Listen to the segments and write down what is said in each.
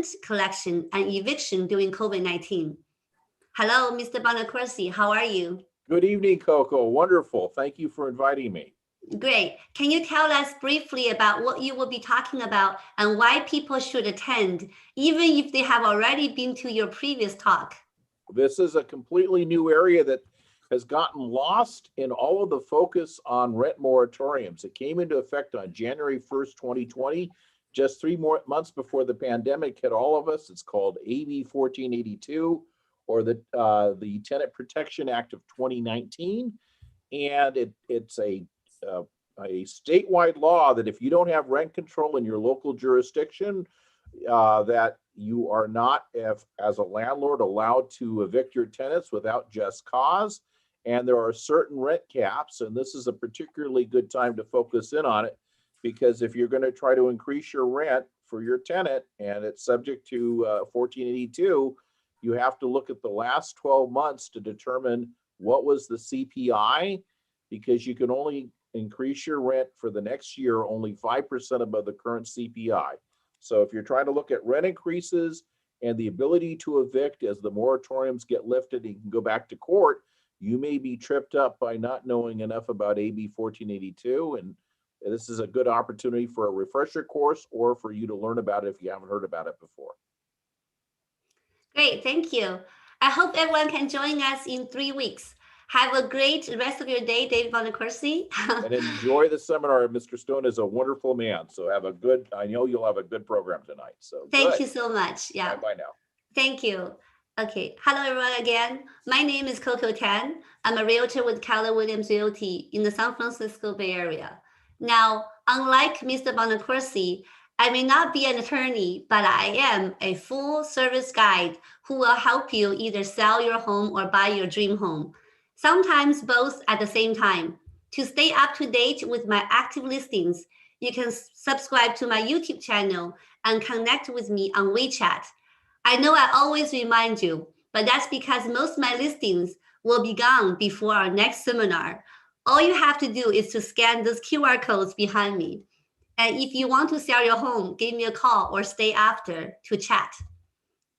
rent collection and eviction during COVID-19. Hello, Mr. Bonacorsi, how are you? Good evening, Coco. Wonderful. Thank you for inviting me. Great. Can you tell us briefly about what you will be talking about and why people should attend, even if they have already been to your previous talk? This is a completely new area that has gotten lost in all of the focus on rent moratoriums. It came into effect on January 1st, 2020, just 3 more months before the pandemic hit all of us. It's called AB 1482, or the Tenant Protection Act of 2019. And it's a statewide law that if you don't have rent control in your local jurisdiction, that you are not, as a landlord, allowed to evict your tenants without just cause. And there are certain rent caps, and this is a particularly good time to focus in on it, because if you're going to try to increase your rent for your tenant and it's subject to 1482, you have to look at the last 12 months to determine what was the CPI, because you can only increase your rent for the next year only 5% above the current CPI. So if you're trying to look at rent increases and the ability to evict as the moratoriums get lifted and you can go back to court, you may be tripped up by not knowing enough about AB 1482. And this is a good opportunity for a refresher course or for you to learn about it if you haven't heard about it before. Great, thank you. I hope everyone can join us in 3 weeks. Have a great rest of your day, David Bonacorsi. And enjoy the seminar. Mr. Stone is a wonderful man. So I know you'll have a good program tonight. So thank you so much. Yeah. Bye now. Thank you. Okay. Hello, everyone again. My name is Coco T.A.N. I'm a realtor with Keller Realty in the San Francisco Bay Area. Now, unlike Mr. Bonacorsi, I may not be an attorney, but I am a full service guide who will help you either sell your home or buy your dream home. Sometimes both at the same time. To stay up to date with my active listings, you can subscribe to my YouTube channel and connect with me on WeChat. I know I always remind you, but that's because most of my listings will be gone before our next seminar. All you have to do is to scan those QR codes behind me. And if you want to sell your home, give me a call or stay after to chat.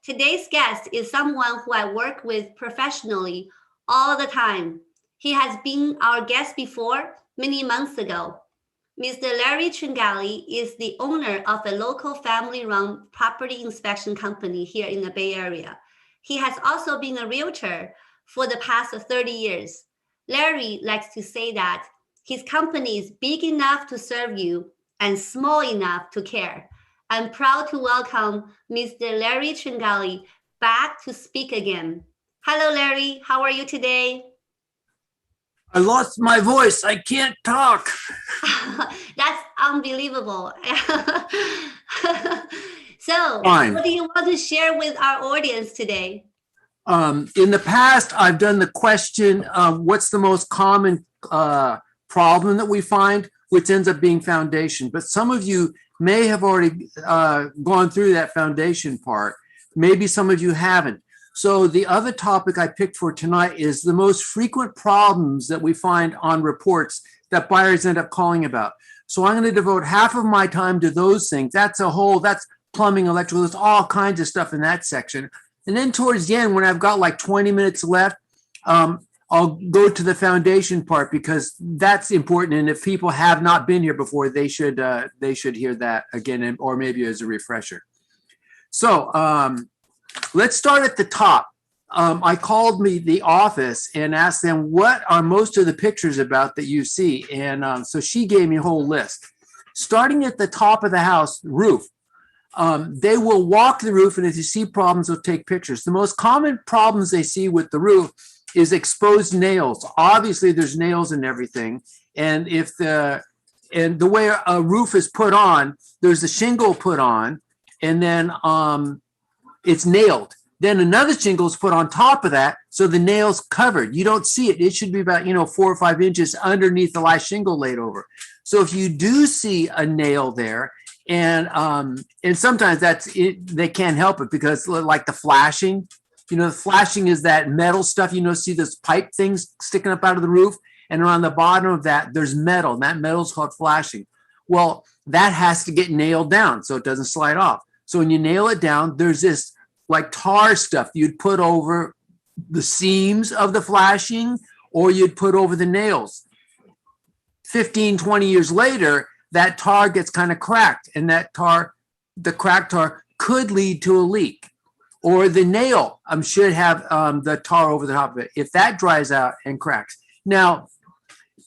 Today's guest is someone who I work with professionally all the time. He has been our guest before many months ago. Mr. Larry Tringali is the owner of a local family-run property inspection company here in the Bay Area. He has also been a realtor for the past 30 years. Larry likes to say that his company is big enough to serve you and small enough to care. I'm proud to welcome Mr. Larry Tringali back to speak again. Hello, Larry. How are you today? I lost my voice. I can't talk. That's unbelievable. So, Fine. What do you want to share with our audience today? In the past, I've done the question, what's the most common problem that we find, which ends up being foundation. But some of you may have already gone through that foundation part. Maybe some of you haven't. So the other topic I picked for tonight is the most frequent problems that we find on reports that buyers end up calling about. So I'm going to devote half of my time to those things. That's plumbing, electrical, there's all kinds of stuff in that section. And then towards the end, when I've got like 20 minutes left, I'll go to the foundation part because that's important. And if people have not been here before, they should hear that again, or maybe as a refresher. So let's start at the top. I called the office and asked them, what are most of the pictures about that you see? And so she gave me a whole list. Starting at the top of the house, roof. They will walk the roof, and if you see problems, they'll take pictures. The most common problems they see with the roof is exposed nails. Obviously, there's nails in everything. And the way a roof is put on, there's a shingle put on, and then it's nailed. Then another shingle is put on top of that, so the nail's covered. You don't see it. It should be about 4 or 5 inches underneath the last shingle laid over. So if you do see a nail there, and sometimes they can't help it because like the flashing, the flashing is that metal stuff. See those pipe things sticking up out of the roof, and around the bottom of that there's metal, and that metal is called flashing. Well, that has to get nailed down so it doesn't slide off. So when you nail it down, there's this like tar stuff you'd put over the seams of the flashing, or you'd put over the nails. 15, 20 years later, that tar gets kind of cracked, and that tar, the cracked tar, could lead to a leak. Or the nail should have the tar over the top of it. If that dries out and cracks. Now,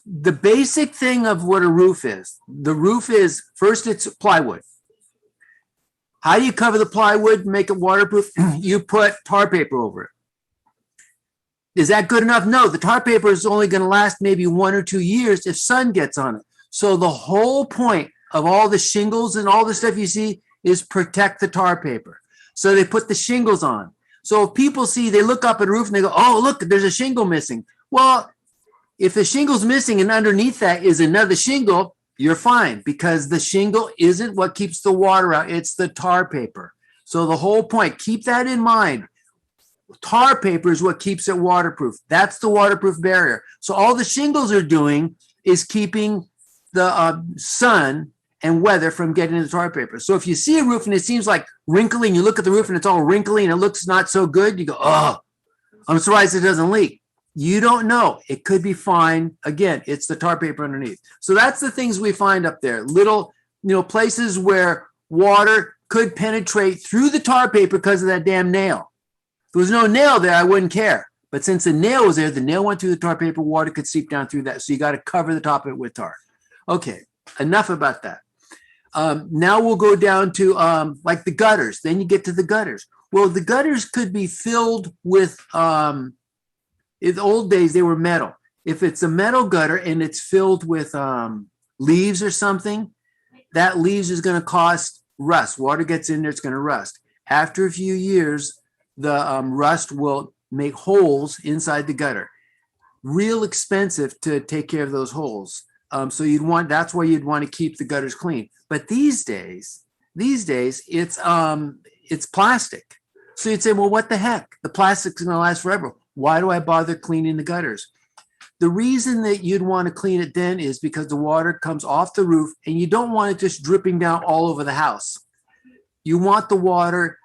the basic thing of what a roof is, the roof is, first it's plywood. How do you cover the plywood and make it waterproof? You put tar paper over it. Is that good enough? No, the tar paper is only going to last maybe 1 or 2 years if sun gets on it. So the whole point of all the shingles and all the stuff you see is protect the tar paper. So they put the shingles on. So if people see, they look up at a roof and they go, oh, look, there's a shingle missing. Well, if the shingle's missing and underneath that is another shingle, you're fine, because the shingle isn't what keeps the water out. It's the tar paper. So the whole point, keep that in mind. Tar paper is what keeps it waterproof. That's the waterproof barrier. So all the shingles are doing is keeping the sun and weather from getting into the tar paper. So if you see a roof and it seems like wrinkly, and you look at the roof and it's all wrinkly and it looks not so good, you go, oh, I'm surprised it doesn't leak. You don't know. It could be fine. Again, it's the tar paper underneath. So that's the things we find up there. Little, places where water could penetrate through the tar paper because of that damn nail. If there was no nail there, I wouldn't care. But since the nail was there, the nail went through the tar paper, water could seep down through that. So you got to cover the top of it with tar. Okay, enough about that. Now we'll go down to like the gutters. Then you get to the gutters. Well, the gutters could be filled with, in the old days, they were metal. If it's a metal gutter and it's filled with leaves or something, that leaves is going to cause rust. Water gets in there, it's going to rust. After a few years, the rust will make holes inside the gutter. Real expensive to take care of those holes. So that's why you'd want to keep the gutters clean. But these days, it's plastic. So you'd say, well, what the heck? The plastic's going to last forever. Why do I bother cleaning the gutters? The reason that you'd want to clean it then is because the water comes off the roof and you don't want it just dripping down all over the house. You want the water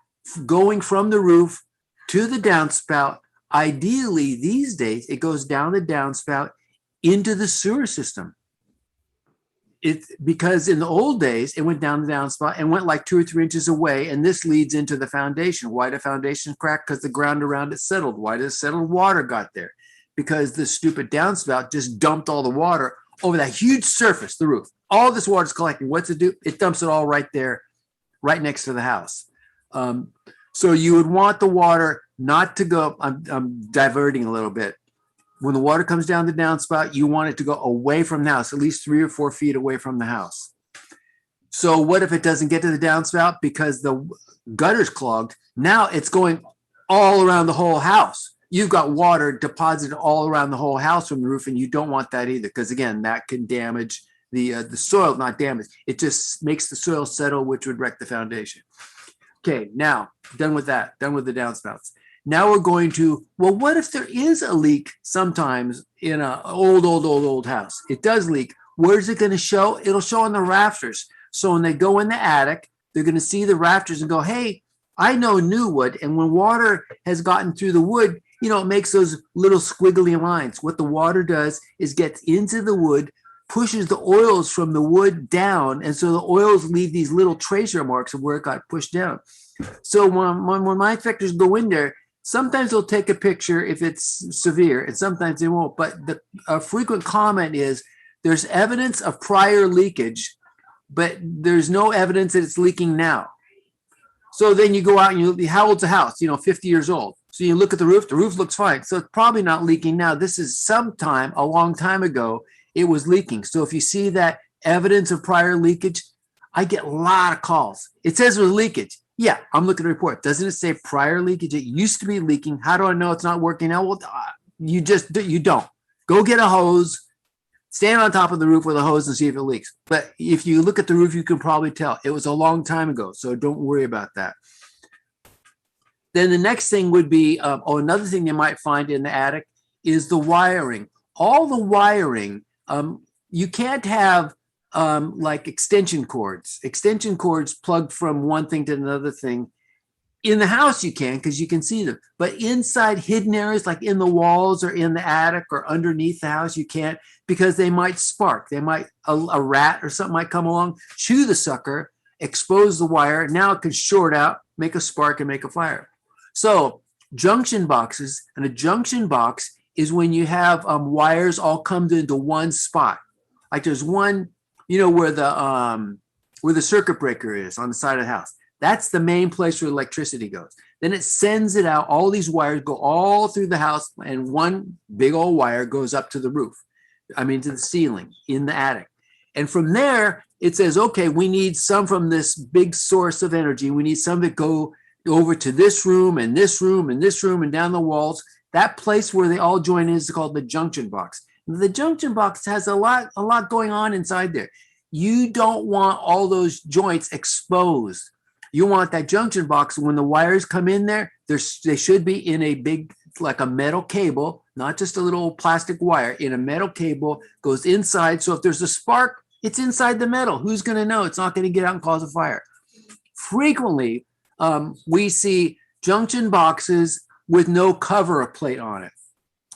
going from the roof to the downspout. Ideally, these days, it goes down the downspout into the sewer system. Because in the old days, it went down the downspout and went like 2 or 3 inches away, and this leads into the foundation. Why the foundation cracked? Because the ground around it settled. Why does settled water got there? Because the stupid downspout just dumped all the water over that huge surface, the roof. All this water is collecting. What's it do? It dumps it all right there, right next to the house. So you would want the water not to go, I'm diverting a little bit. When the water comes down the downspout, you want it to go away from the house, at least 3 or 4 feet away from the house. So what if it doesn't get to the downspout because the gutter's clogged? Now it's going all around the whole house. You've got water deposited all around the whole house from the roof, and you don't want that either, because again, that can damage the soil, not damage. It just makes the soil settle, which would wreck the foundation. Okay, now done with that, done with the downspouts. Now we're going to, well, what if there is a leak sometimes in an old house? It does leak. Where's it going to show? It'll show on the rafters. So when they go in the attic, they're going to see the rafters and go, hey, I know new wood. And when water has gotten through the wood, it makes those little squiggly lines. What the water does is gets into the wood, pushes the oils from the wood down. And so the oils leave these little tracer marks of where it got pushed down. So when my inspectors go in there, sometimes they'll take a picture if it's severe, and sometimes they won't. But a frequent comment is there's evidence of prior leakage, but there's no evidence that it's leaking now. So then you go out and how old's the house? 50 years old. So you look at the roof looks fine. So it's probably not leaking now. This is sometime a long time ago, it was leaking. So if you see that evidence of prior leakage, I get a lot of calls. It says it was leakage. Yeah, I'm looking at the report. Doesn't it say prior leakage? It used to be leaking. How do I know it's not working now? Well, you don't. Go get a hose, stand on top of the roof with a hose and see if it leaks. But if you look at the roof, you can probably tell. It was a long time ago, so don't worry about that. Then the next thing would be, another thing you might find in the attic is the wiring. All the wiring, you can't have like extension cords plugged from one thing to another thing. In the house, you can, because you can see them. But inside hidden areas, like in the walls or in the attic or underneath the house, you can't, because they might spark. They might, a rat or something might come along, chew the sucker, expose the wire. Now it can short out, make a spark, and make a fire. So junction boxes, and a junction box is when you have wires all come into one spot. Like there's one, where the circuit breaker is on the side of the house. That's the main place where electricity goes. Then it sends it out. All these wires go all through the house, and one big old wire goes up to the roof. To the ceiling in the attic. And from there, it says, okay, we need some from this big source of energy. We need some that go over to this room and this room and this room and down the walls. That place where they all join is called the junction box. The junction box has a lot going on inside there. You don't want all those joints exposed. You want that junction box, when the wires come in there, they should be in a big, like a metal cable, not just a little plastic wire, in a metal cable, goes inside. So if there's a spark, it's inside the metal. Who's going to know? It's not going to get out and cause a fire. Frequently, we see junction boxes with no cover plate on it,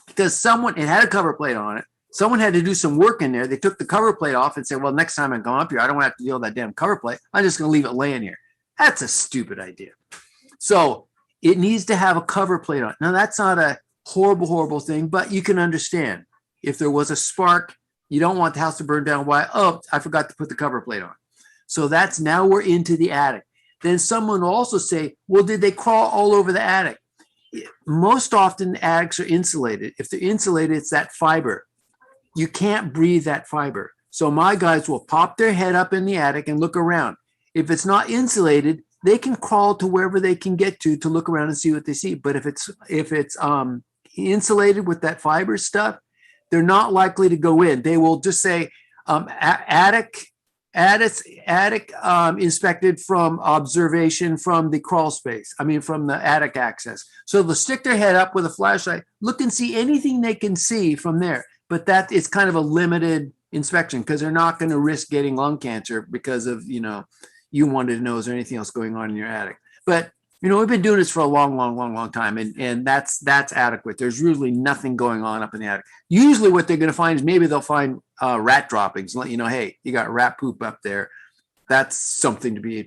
because it had a cover plate on it. Someone had to do some work in there. They took the cover plate off and said, well, next time I come up here, I don't have to deal with that damn cover plate. I'm just going to leave it laying here. That's a stupid idea. So it needs to have a cover plate on it. Now, that's not a horrible thing, but you can understand if there was a spark, you don't want the house to burn down. Why? Oh, I forgot to put the cover plate on. So now we're into the attic. Then someone will also say, well, did they crawl all over the attic? Most often attics are insulated. If they're insulated, it's that fiber. You can't breathe that fiber. So my guys will pop their head up in the attic and look around. If it's not insulated, they can crawl to wherever they can get to look around and see what they see. But if it's insulated with that fiber stuff, they're not likely to go in. They will just say attic inspected from observation from the crawl space. From the attic access. So they'll stick their head up with a flashlight, look and see anything they can see from there. But that is kind of a limited inspection, because they're not going to risk getting lung cancer because of, you wanted to know, is there anything else going on in your attic? But, we've been doing this for a long time, and that's adequate. There's usually nothing going on up in the attic. Usually what they're going to find is maybe they'll find rat droppings, let you know, hey, you got rat poop up there. That's something to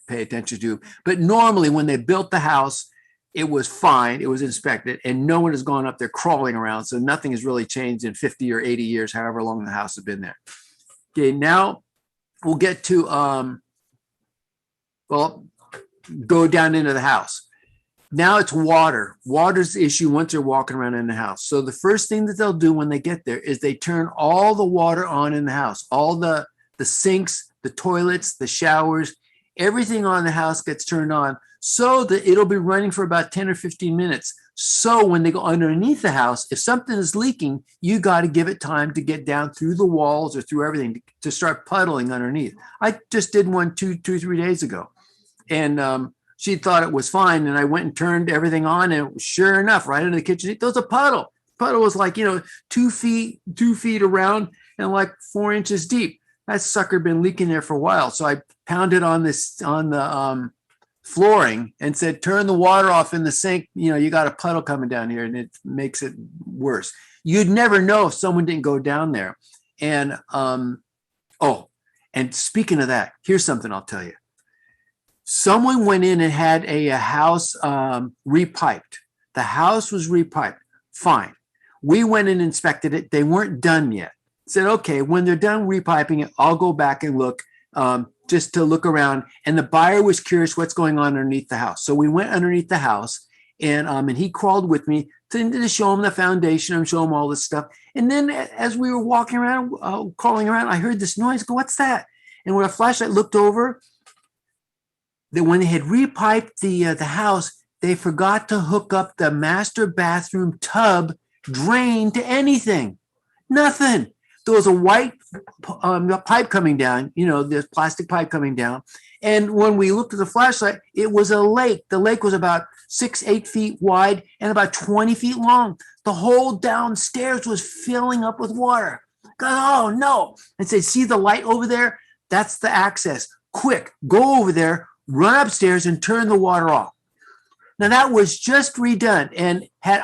pay attention to. But normally when they built the house, it was fine. It was inspected, and no one has gone up there crawling around. So nothing has really changed in 50 or 80 years, however long the house has been there. Okay, now we'll get to, go down into the house. Now it's water. Water's the issue once they're walking around in the house. So the first thing that they'll do when they get there is they turn all the water on in the house. All the sinks, the toilets, the showers, everything on the house gets turned on, so that it'll be running for about 10 or 15 minutes. So when they go underneath the house, if something is leaking, you got to give it time to get down through the walls or through everything to start puddling underneath. I just did one 3 days ago, and she thought it was fine. And I went and turned everything on, and sure enough, right under the kitchen, there was a puddle. Puddle was like, 2 feet around and like 4 inches deep. That sucker been leaking there for a while. So I pounded on the flooring and said, turn the water off in the sink. You got a puddle coming down here, and it makes it worse. You'd never know if someone didn't go down there. And, and speaking of that, here's something I'll tell you. Someone went in and had a house repiped. The house was repiped. Fine. We went and inspected it. They weren't done yet. Said, okay, when they're done repiping it, I'll go back and look, just to look around. And the buyer was curious what's going on underneath the house. So we went underneath the house, and he crawled with me to show him the foundation and show him all this stuff. And then as we were walking around, crawling around, I heard this noise. Go, what's that? And with a flashlight looked over, that when they had repiped the house, they forgot to hook up the master bathroom tub drain to anything. Nothing. There was a white pipe coming down, this plastic pipe coming down. And when we looked at the flashlight, it was a lake. The lake was about 6-8 feet wide and about 20 feet long. The whole downstairs was filling up with water. oh no, and say, see the light over there? That's the access. Quick, go over there, run upstairs and turn the water off. Now that was just redone. And had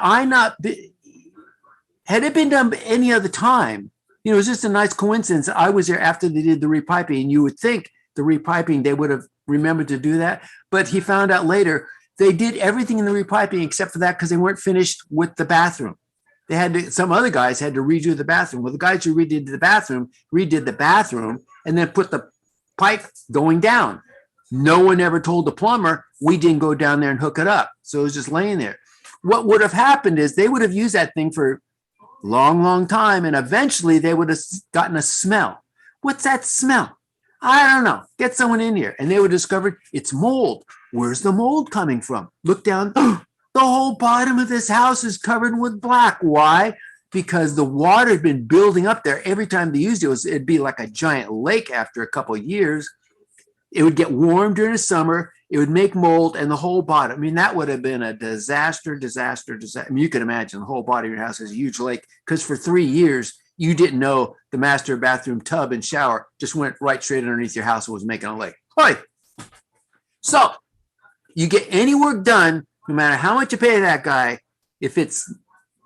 it been done any other time, it was just a nice coincidence. I was there after they did the repiping, and you would think the repiping, they would have remembered to do that. But he found out later, they did everything in the repiping except for that because they weren't finished with the bathroom. They had to, some other guys had to redo the bathroom. Well, the guys who redid the bathroom and then put the pipe going down. No one ever told the plumber, we didn't go down there and hook it up. So it was just laying there. What would have happened is they would have used that thing for a long, long time. And eventually they would have gotten a smell. What's that smell? I don't know. Get someone in here. And they would have discovered it's mold. Where's the mold coming from? Look down. The whole bottom of this house is covered with black. Why? Because the water had been building up there. Every time they used it, it'd be like a giant lake after a couple of years. It would get warm during the summer. It would make mold and the whole bottom. I mean, that would have been a disaster. I mean, you can imagine the whole body of your house is a huge lake because for 3 years, you didn't know the master bathroom tub and shower just went right straight underneath your house and was making a lake. Right. So you get any work done, no matter how much you pay that guy, if it's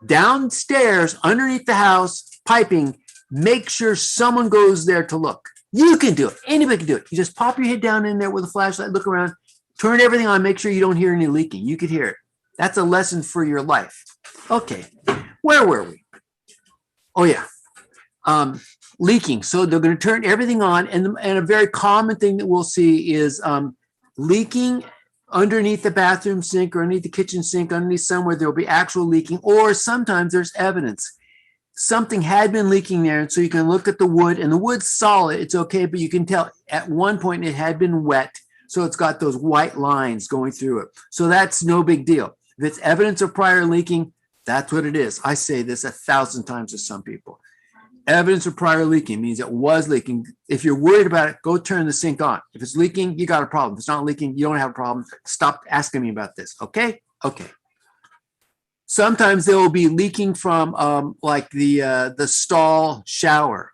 downstairs underneath the house, piping, make sure someone goes there to look. You can do it. Anybody can do it. You just pop your head down in there with a flashlight, look around, turn everything on, make sure you don't hear any leaking. You could hear it. That's a lesson for your life. Okay. Where were we? Oh, yeah. Leaking. So they're going to turn everything on. And a very common thing that we'll see is leaking underneath the bathroom sink or underneath the kitchen sink, underneath somewhere, there'll be actual leaking, or sometimes there's evidence. Something had been leaking there. And so you can look at the wood, and the wood's solid. It's okay, but you can tell at one point it had been wet. So it's got those white lines going through it. So that's no big deal. If it's evidence of prior leaking, that's what it is. I say this 1,000 times to some people. Evidence of prior leaking means it was leaking. If you're worried about it, go turn the sink on. If it's leaking, you got a problem. If it's not leaking, you don't have a problem. Stop asking me about this. Okay? Okay. Sometimes they will be leaking from like the stall shower.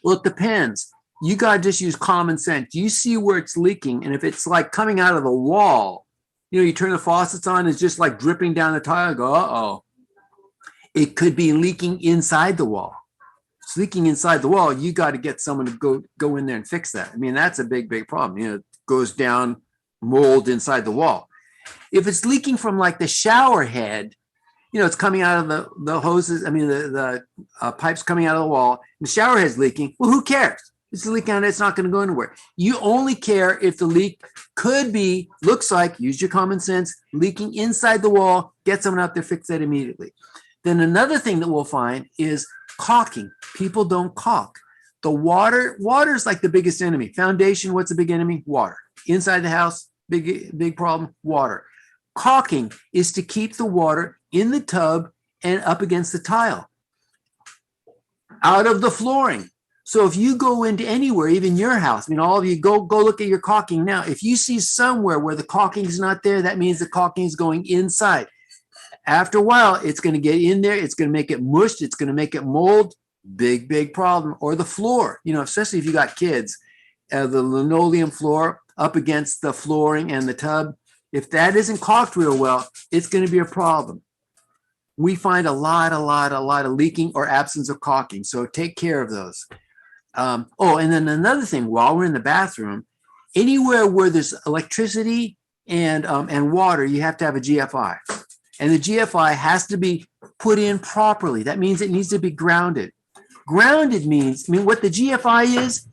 Well, it depends. You got to just use common sense. You see where it's leaking. And if it's like coming out of the wall, you turn the faucets on, it's just like dripping down the tile. Go, uh-oh. It could be leaking inside the wall. It's leaking inside the wall. You got to get someone to go in there and fix that. I mean, that's a big, big problem. It goes down, mold inside the wall. If it's leaking from like the shower head, it's coming out of the hoses. I mean, the pipes coming out of the wall. The shower head's leaking. Well, who cares? It's leaking out. It's not going to go anywhere. You only care if the leak could be, looks like, use your common sense, leaking inside the wall. Get someone out there, fix that immediately. Then another thing that we'll find is caulking. People don't caulk. The water is like the biggest enemy. Foundation, what's the big enemy? Water. Inside the house, big problem, water. Caulking is to keep the water in the tub and up against the tile, out of the flooring. So if you go into anywhere, even your house, all of you go look at your caulking now. If you see somewhere where the caulking is not there, that means the caulking is going inside. After a while, it's going to get in there. It's going to make it mushed. It's going to make it mold. Big problem. Or the floor, especially if you got kids, the linoleum floor up against the flooring and the tub. If that isn't caulked real well, it's going to be a problem. We find a lot of leaking or absence of caulking. So take care of those. And then another thing, while we're in the bathroom, anywhere where there's electricity and water, you have to have a GFI. And the GFI has to be put in properly. That means it needs to be grounded. Grounded means, what the GFI is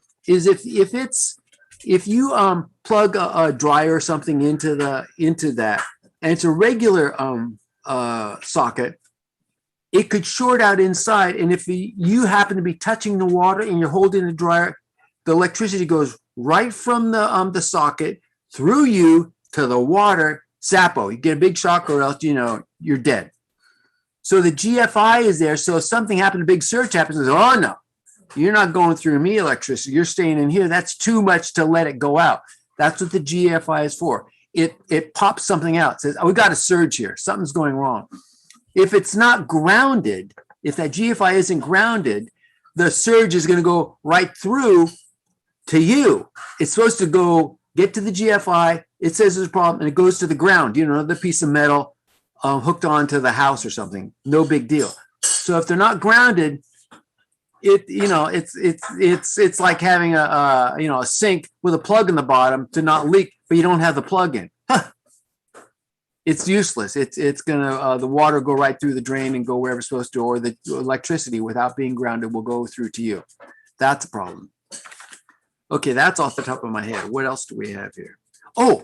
if you plug a dryer or something into that, and it's a regular socket, it could short out inside. And if you happen to be touching the water and you're holding the dryer, the electricity goes right from the socket through you to the water. Zappo, you get a big shock or else, you're dead. So the GFI is there. So if something happened, a big surge happens, oh no, you're not going through me electricity. You're staying in here. That's too much to let it go out. That's what the GFI is for. It pops something out. It says, oh, we got a surge here. Something's going wrong. If it's not grounded, if that GFI isn't grounded, the surge is going to go right through to you. It's supposed to go get to the GFI. It says there's a problem, and it goes to the ground. Another piece of metal hooked onto the house or something. No big deal. So if they're not grounded, it's like having a sink with a plug in the bottom to not leak, but you don't have the plug in. It's useless. It's gonna the water go right through the drain and go wherever it's supposed to, or the electricity without being grounded will go through to you. That's a problem. Okay, that's off the top of my head. What else do we have here? Oh,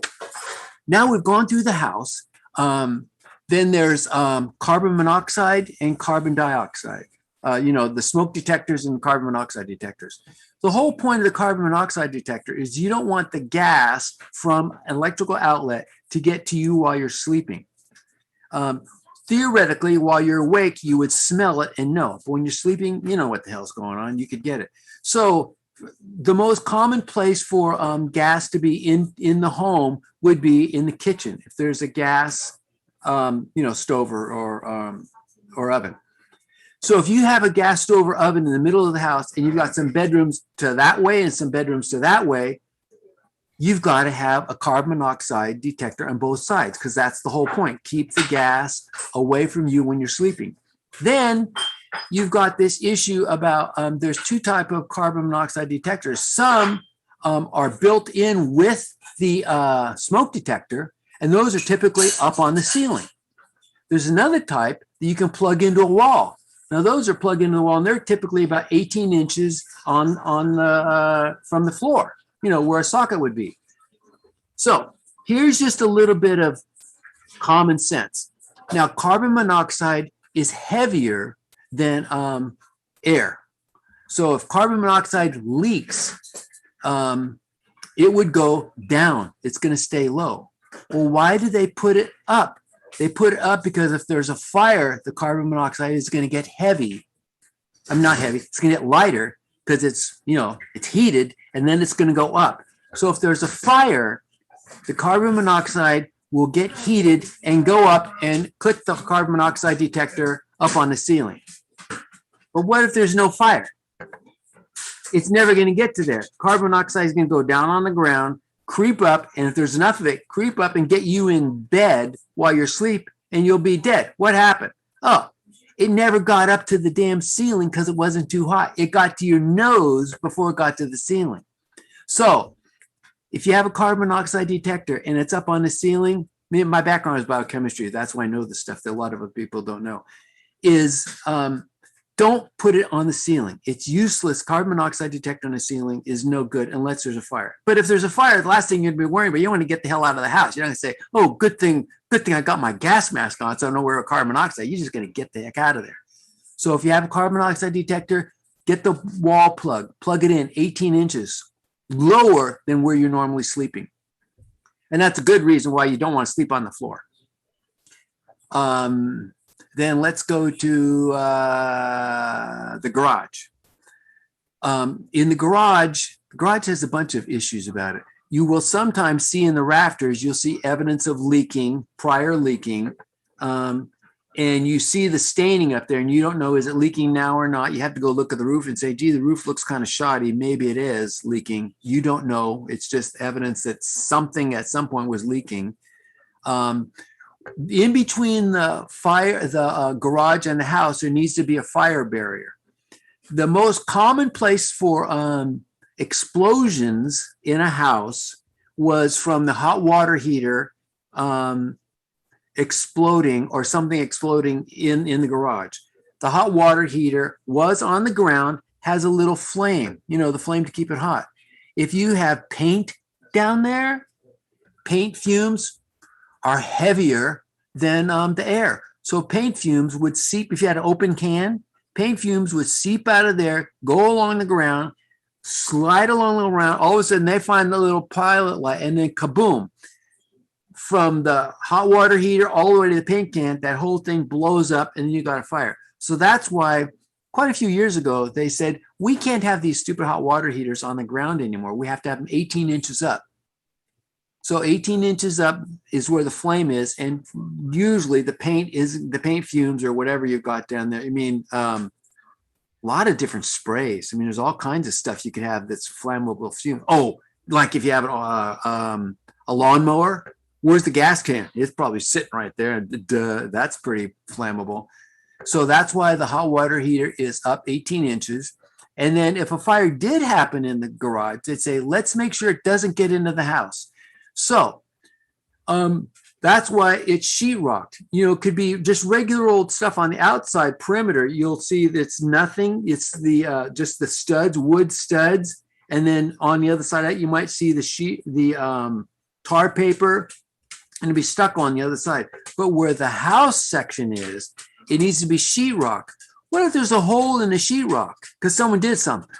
now we've gone through the house. Then there's carbon monoxide and carbon dioxide. The smoke detectors and carbon monoxide detectors. The whole point of the carbon monoxide detector is you don't want the gas from an electrical outlet to get to you while you're sleeping. Theoretically, while you're awake, you would smell it and know. But when you're sleeping, you know what the hell's going on. You could get it. So the most common place for gas to be in the home would be in the kitchen. If there's a gas, stove or oven. So if you have a gas stove or oven in the middle of the house and you've got some bedrooms to that way and some bedrooms to that way, you've got to have a carbon monoxide detector on both sides, because that's the whole point. Keep the gas away from you when you're sleeping. Then you've got this issue about there's two types of carbon monoxide detectors. Some are built in with the smoke detector, and those are typically up on the ceiling. There's another type that you can plug into a wall. Now, those are plugged into the wall, and they're typically about 18 inches from the floor, where a socket would be. So here's just a little bit of common sense. Now, carbon monoxide is heavier than air. So if carbon monoxide leaks, it would go down. It's going to stay low. Well, why do they put it up? They put it up because if there's a fire, the carbon monoxide is going to get heavy. I'm not heavy. It's going to get lighter because it's heated, and then it's going to go up. So if there's a fire, the carbon monoxide will get heated and go up and click the carbon monoxide detector up on the ceiling. But what if there's no fire? It's never going to get to there. Carbon monoxide is going to go down on the ground, creep up, and if there's enough of it, creep up and get you in bed while you're asleep, and you'll be dead. What happened? Oh, it never got up to the damn ceiling because it wasn't too hot. It got to your nose before it got to the ceiling. So if you have a carbon monoxide detector and it's up on the ceiling, my background is biochemistry. That's why I know the stuff that a lot of other people don't know, is don't put it on the ceiling. It's useless. Carbon monoxide detector on the ceiling is no good unless there's a fire. But if there's a fire, the last thing you'd be worrying about, you want to get the hell out of the house. You're not going to say, oh, good thing I got my gas mask on, so I know where a carbon monoxide. You're just going to get the heck out of there. So if you have a carbon monoxide detector, get the wall plug it in 18 inches lower than where you're normally sleeping. And that's a good reason why you don't want to sleep on the floor. Then let's go to the garage. In the garage has a bunch of issues about it. You will sometimes see in the rafters, you'll see evidence of leaking, prior leaking, and you see the staining up there, and you don't know, is it leaking now or not? You have to go look at the roof and say, gee, the roof looks kind of shoddy. Maybe it is leaking. You don't know. It's just evidence that something at some point was leaking. In between the garage and the house, there needs to be a fire barrier. The most common place for explosions in a house was from the hot water heater exploding, or something exploding in the garage. The hot water heater was on the ground, has a little flame, the flame to keep it hot. If you have paint down there, paint fumes are heavier than the air. So paint fumes would seep. If you had an open can, paint fumes would seep out of there, go along the ground, slide along the ground. All of a sudden, they find the little pilot light, and then kaboom. From the hot water heater all the way to the paint can, that whole thing blows up, and then you got a fire. So that's why quite a few years ago, they said, we can't have these stupid hot water heaters on the ground anymore. We have to have them 18 inches up. So 18 inches up is where the flame is. And usually the paint fumes or whatever you've got down there. lot of different sprays. I mean, there's all kinds of stuff you can have that's flammable fume. Oh, like if you have a lawnmower, where's the gas can? It's probably sitting right there. Duh, that's pretty flammable. So that's why the hot water heater is up 18 inches. And then if a fire did happen in the garage, they'd say, let's make sure it doesn't get into the house. So that's why it's sheetrocked. You know, it could be just regular old stuff on the outside perimeter. You'll see it's nothing. It's the just the studs, wood studs. And then on the other side of that, you might see the tar paper and it'll be stuck on the other side. But where the house section is, it needs to be sheetrock. What if there's a hole in the sheetrock? Because someone did something.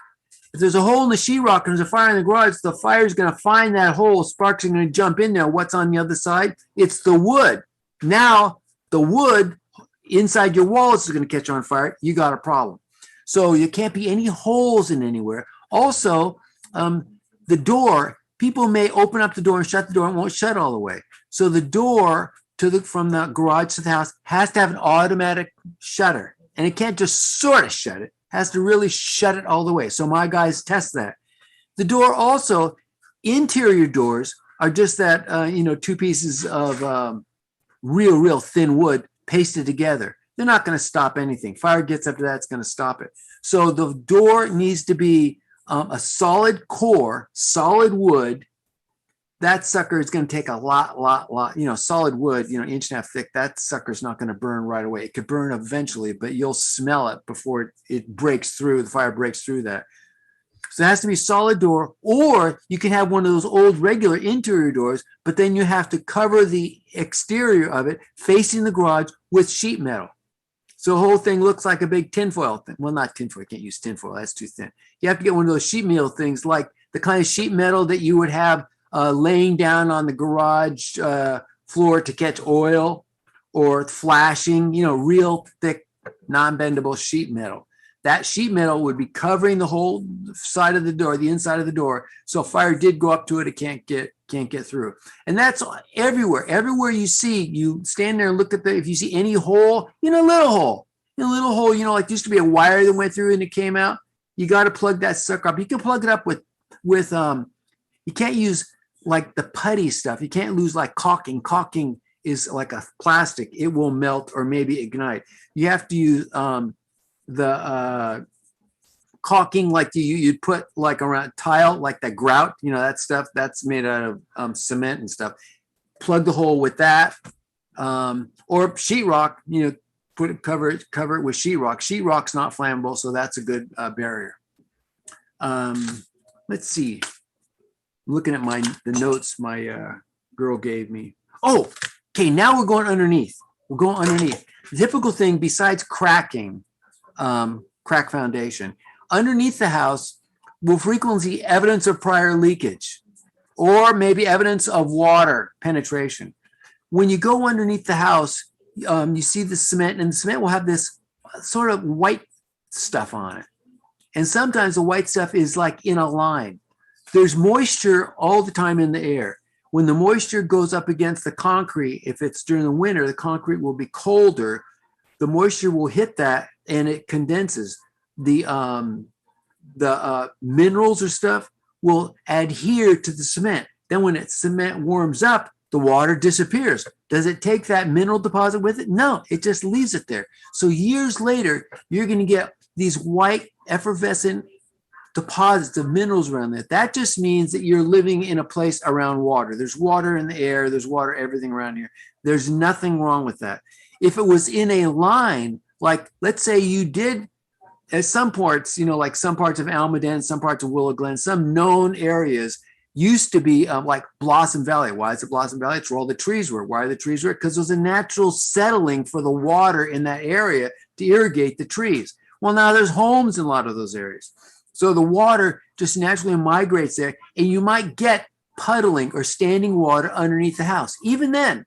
If there's a hole in the sheetrock and there's a fire in the garage, the fire is going to find that hole. Sparks are going to jump in there. What's on the other side? It's the wood. Now, the wood inside your walls is going to catch on fire. You got a problem. So there can't be any holes in anywhere. Also, the door, people may open up the door and shut the door and won't shut all the way. So the door from the garage to the house has to have an automatic shutter. And it can't just sort of shut it. Has to really shut it all the way. So my guys test that. The door also, interior doors are just that, two pieces of real thin wood pasted together. They're not going to stop anything. Fire gets up to that, it's going to stop it. So the door needs to be a solid core, solid wood. That sucker is going to take a lot, solid wood, inch and a half thick. That sucker's not going to burn right away. It could burn eventually, but you'll smell it before it breaks through. The fire breaks through that. So it has to be solid door, or you can have one of those old regular interior doors, but then you have to cover the exterior of it facing the garage with sheet metal. So the whole thing looks like a big tinfoil thing. Well, not tinfoil. You can't use tinfoil. That's too thin. You have to get one of those sheet metal things, like the kind of sheet metal that you would have laying down on the garage floor to catch oil, or flashing, real thick, non-bendable sheet metal. That sheet metal would be covering the whole side of the door, the inside of the door. So if fire did go up to it, it can't get through. And that's everywhere. Everywhere you stand there and look at if you see any hole, a little hole, like there used to be a wire that went through and it came out. You got to plug that sucker up. You can plug it up with you can't use like the putty stuff. You can't lose like caulking. Caulking is like a plastic. It will melt or maybe ignite. You have to use the caulking like you'd put like around tile, like the grout, that stuff that's made out of cement and stuff. Plug the hole with that, or sheetrock. Cover it with sheetrock. Sheetrock's not flammable, so that's a good barrier. Let's see. I'm looking at the notes my girl gave me. Oh, okay. Now we're going underneath. The typical thing besides cracking, crack foundation, underneath the house will frequently see evidence of prior leakage, or maybe evidence of water penetration. When you go underneath the house, you see the cement, and the cement will have this sort of white stuff on it. And sometimes the white stuff is like in a line. There's moisture all the time in the air. When the moisture goes up against the concrete, if it's during the winter, the concrete will be colder. The moisture will hit that and it condenses. The minerals or stuff will adhere to the cement. Then when cement warms up, the water disappears. Does it take that mineral deposit with it? No, it just leaves it there. So years later, you're going to get these white effervescent deposits of minerals around there. That just means that you're living in a place around water. There's water in the air. There's water everything around here. There's nothing wrong with that. If it was in a line, like let's say you did at some parts, like some parts of Almaden, some parts of Willow Glen, some known areas used to be like Blossom Valley. Why is it Blossom Valley? It's where all the trees were. Why are the trees were? Because there's a natural settling for the water in that area to irrigate the trees. Well, now there's homes in a lot of those areas. So the water just naturally migrates there, and you might get puddling or standing water underneath the house. Even then,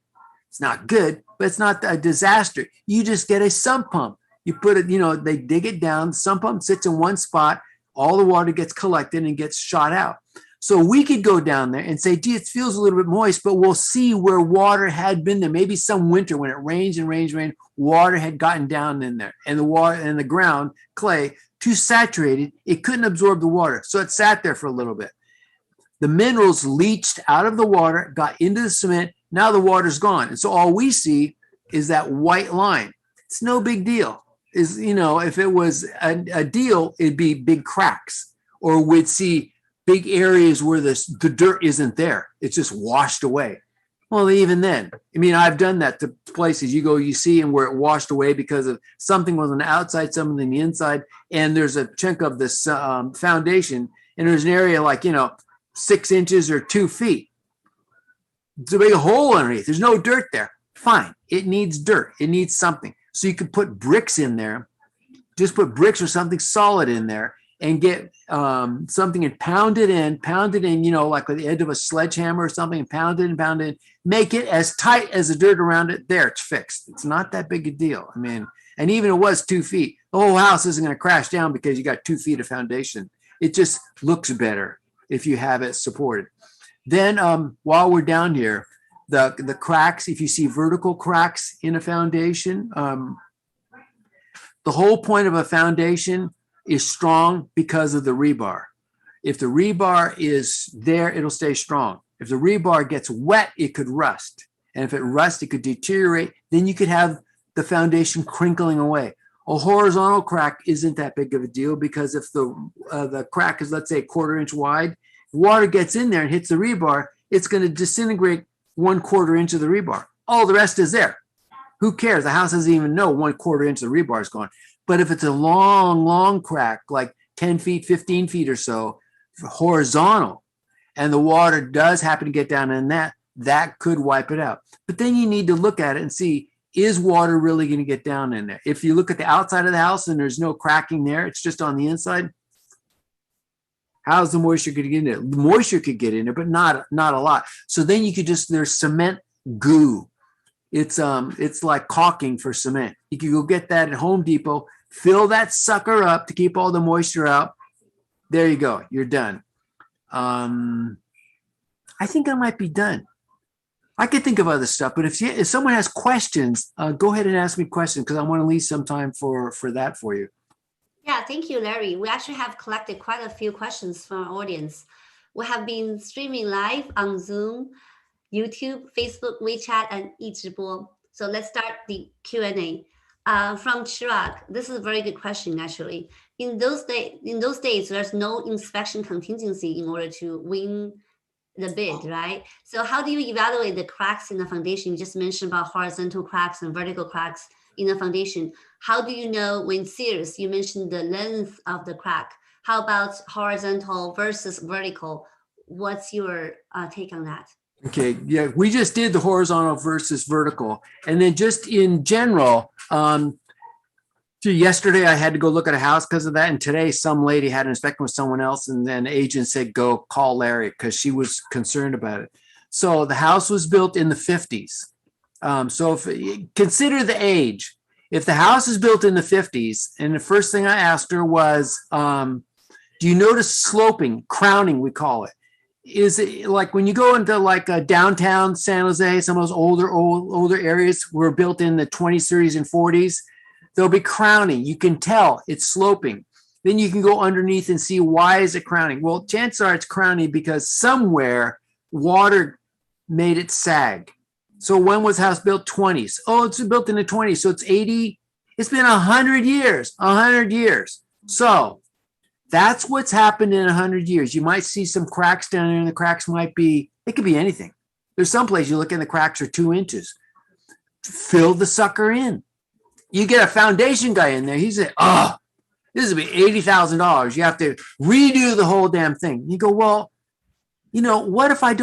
it's not good, but it's not a disaster. You just get a sump pump. You put it, they dig it down. The sump pump sits in one spot. All the water gets collected and gets shot out. So we could go down there and say, gee, it feels a little bit moist, but we'll see where water had been there. Maybe some winter when it rained, water had gotten down in there, and the water and the ground, clay, too saturated. It couldn't absorb the water. So it sat there for a little bit. The minerals leached out of the water, got into the cement. Now the water's gone. And so all we see is that white line. It's no big deal. If it was a deal, it'd be big cracks, or we'd see big areas where the dirt isn't there. It's just washed away. Well, even then, I've done that to places you see and where it washed away because of something was on the outside, something on the inside, and there's a chunk of this foundation, and there's an area 6 inches or 2 feet. It's a big hole underneath. There's no dirt there. Fine. It needs dirt. It needs something. So you could put bricks in there. Just put bricks or something solid in there and get something and pound it in, like with the edge of a sledgehammer or something, and pound it and pound it in. Make it as tight as the dirt around it. There, it's fixed. It's not that big a deal. And even if it was 2 feet, the whole house isn't going to crash down because you got 2 feet of foundation. It just looks better if you have it supported. Then while we're down here, the cracks, if you see vertical cracks in a foundation, the whole point of a foundation is strong because of the rebar. If the rebar is there, it'll stay strong. If the rebar gets wet, it could rust. And if it rusts, it could deteriorate. Then you could have the foundation crinkling away. A horizontal crack isn't that big of a deal because if the crack is, let's say, 1/4 inch wide, water gets in there and hits the rebar, it's going to disintegrate 1/4 inch of the rebar. All the rest is there. Who cares? The house doesn't even know 1/4 inch of the rebar is gone. But if it's a long, long crack, like 10 feet, 15 feet or so, horizontal, and the water does happen to get down in that could wipe it out. But then you need to look at it and see, is water really going to get down in there? If you look at the outside of the house and there's no cracking there, it's just on the inside, how's the moisture going to get in there? The moisture could get in there, but not a lot. So then you could there's cement goo. It's like caulking for cement. You can go get that at Home Depot, fill that sucker up to keep all the moisture out. There you go. You're done. I think I might be done. I could think of other stuff, but if someone has questions, go ahead and ask me questions because I want to leave some time for that for you. Yeah, thank you, Larry. We actually have collected quite a few questions from our audience. We have been streaming live on Zoom, YouTube, Facebook, WeChat, and eZhibo. So let's start the Q&A. From Chirag, this is a very good question, actually. In those days, there's no inspection contingency in order to win the bid, right? So how do you evaluate the cracks in the foundation? You just mentioned about horizontal cracks and vertical cracks in the foundation. How do you know when serious? You mentioned the length of the crack. How about horizontal versus vertical? What's your take on that? Okay, yeah, we just did the horizontal versus vertical. And then just in general, yesterday I had to go look at a house because of that. And today some lady had an inspection with someone else. And then the agent said, go call Larry because she was concerned about it. So the house was built in the 50s. So consider the age. If the house is built in the 50s, and the first thing I asked her was, do you notice sloping, crowning, we call it? Is it like when you go into like downtown San Jose, some of those older areas were built in the 20s, 30s, and 40s, there'll be crowning. You can tell it's sloping. Then you can go underneath and see why is it crowning. Well, chances are it's crowning because somewhere water made it sag. So when was the house built? 20s. Oh, it's built in the 20s. So it's 80. It's been 100 years, 100 years. So that's what's happened in 100 years. You might see some cracks down there, and the cracks might be, it could be anything. There's some place you look and the cracks are 2 inches. Fill the sucker in. You get a foundation guy in there, he said, oh, this will be $80,000. You have to redo the whole damn thing. You go, well, what if I